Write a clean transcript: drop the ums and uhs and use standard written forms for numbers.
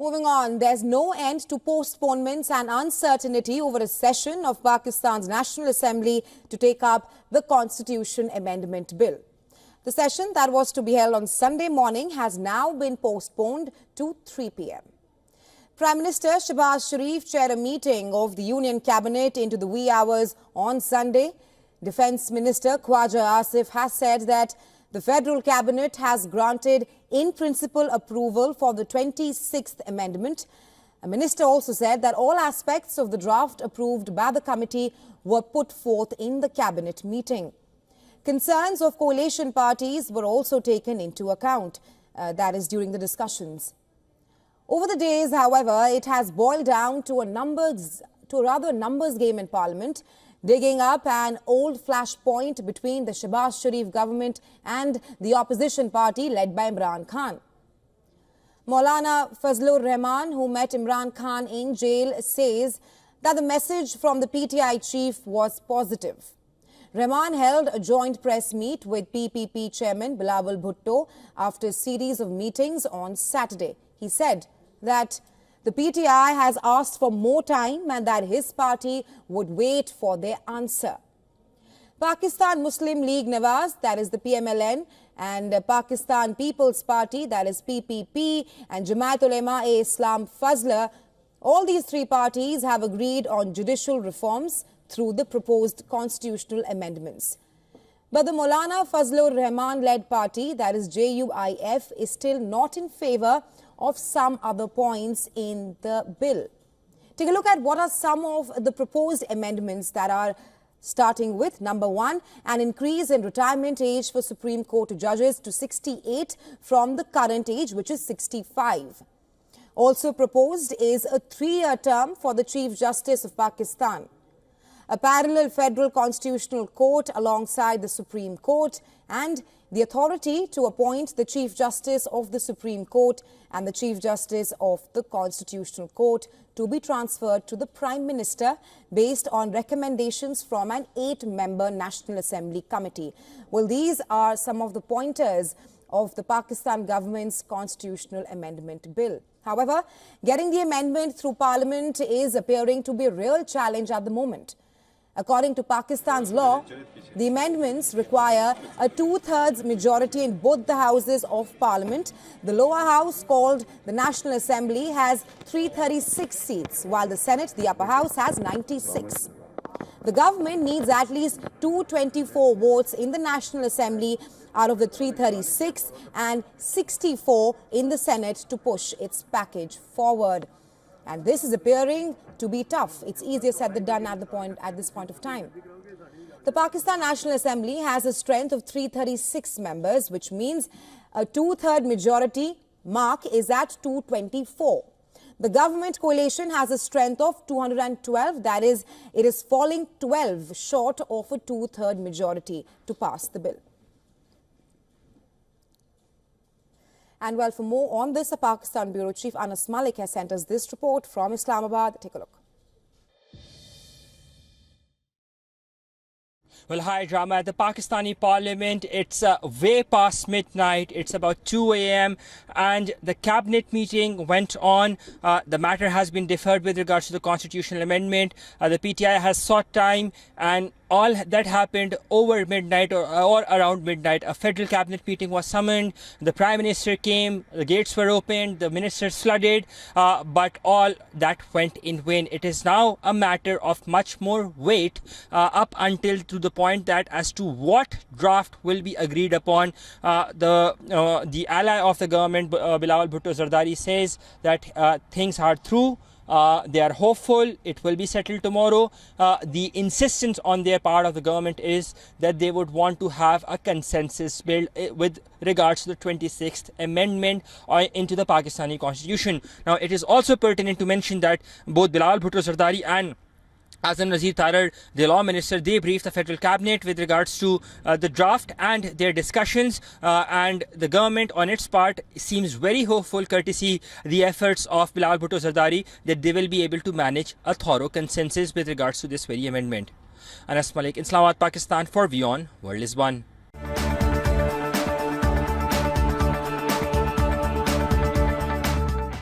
Moving on, there's no end to postponements and uncertainty over a session of Pakistan's National Assembly to take up the Constitution Amendment Bill. The session that was to be held on Sunday morning has now been postponed to 3 p.m. Prime Minister Shehbaz Sharif chaired a meeting of the Union Cabinet into the wee hours on Sunday. Defence Minister Khwaja Asif has said that the Federal Cabinet has granted in-principle approval for the 26th Amendment. The minister also said that all aspects of the draft approved by the committee were put forth in the Cabinet meeting. Concerns of coalition parties were also taken into account, that is during the discussions. Over the days, however, it has boiled down to a numbers game in Parliament, digging up an old flashpoint between the Shehbaz Sharif government and the opposition party led by Imran Khan. Maulana Fazlur Rahman, who met Imran Khan in jail, says that the message from the PTI chief was positive. Rahman held a joint press meet with PPP chairman Bilawal Bhutto after a series of meetings on Saturday. He said that the PTI has asked for more time and that his party would wait for their answer. Pakistan Muslim League Nawaz, that is the PMLN, and Pakistan People's Party, that is PPP, and Jamaat Ulema-e-Islam Fazla, all these three parties have agreed on judicial reforms through the proposed constitutional amendments. But the Maulana Fazlur Rahman-led party, that is JUIF, is still not in favour of some other points in the bill. Take a look at what are some of the proposed amendments that are starting with. Number 1, an increase in retirement age for Supreme Court judges to 68 from the current age, which is 65. Also proposed is a 3-year term for the Chief Justice of Pakistan. A parallel federal constitutional court alongside the Supreme Court, and the authority to appoint the Chief Justice of the Supreme Court and the Chief Justice of the Constitutional Court to be transferred to the Prime Minister based on recommendations from an 8-member National Assembly committee. Well, these are some of the pointers of the Pakistan government's constitutional amendment bill. However, getting the amendment through Parliament is appearing to be a real challenge at the moment. According to Pakistan's law, the amendments require a 2/3 majority in both the houses of Parliament. The lower house, called the National Assembly, has 336 seats, while the Senate, the upper house, has 96. The government needs at least 224 votes in the National Assembly out of the 336 and 64 in the Senate to push its package forward. And this is appearing to be tough. It's easier said than done at this point of time. The Pakistan National Assembly has a strength of 336 members, which means a 2/3 majority mark is at 224. The government coalition has a strength of 212. That is, it is falling 12 short of a 2/3 majority to pass the bill. And well, for more on this, a Pakistan Bureau Chief Anas Malik has sent us this report from Islamabad. Take a look. Well, hi, drama at the Pakistani Parliament. It's way past midnight. It's about 2 a.m. and the cabinet meeting went on. The matter has been deferred with regards to the constitutional amendment. The PTI has sought time, and all that happened over midnight or around midnight. A federal cabinet meeting was summoned. The Prime Minister came, the gates were opened, the ministers flooded, but all that went in vain. It is now a matter of much more wait up until to the point that as to what draft will be agreed upon. The ally of the government, Bilawal Bhutto Zardari, says that things are through. They are hopeful it will be settled tomorrow. The insistence on their part of the government is that they would want to have a consensus built with regards to the 26th amendment into the Pakistani constitution. Now, it is also pertinent to mention that both Bilawal Bhutto Zardari and Azam Nazir Tarar, the law minister, they briefed the federal cabinet with regards to the draft and their discussions, and the government on its part seems very hopeful, courtesy the efforts of Bilawal Bhutto Zardari, that they will be able to manage a thorough consensus with regards to this very amendment. Anas Malik, Islamabad, Pakistan, for WION World is One.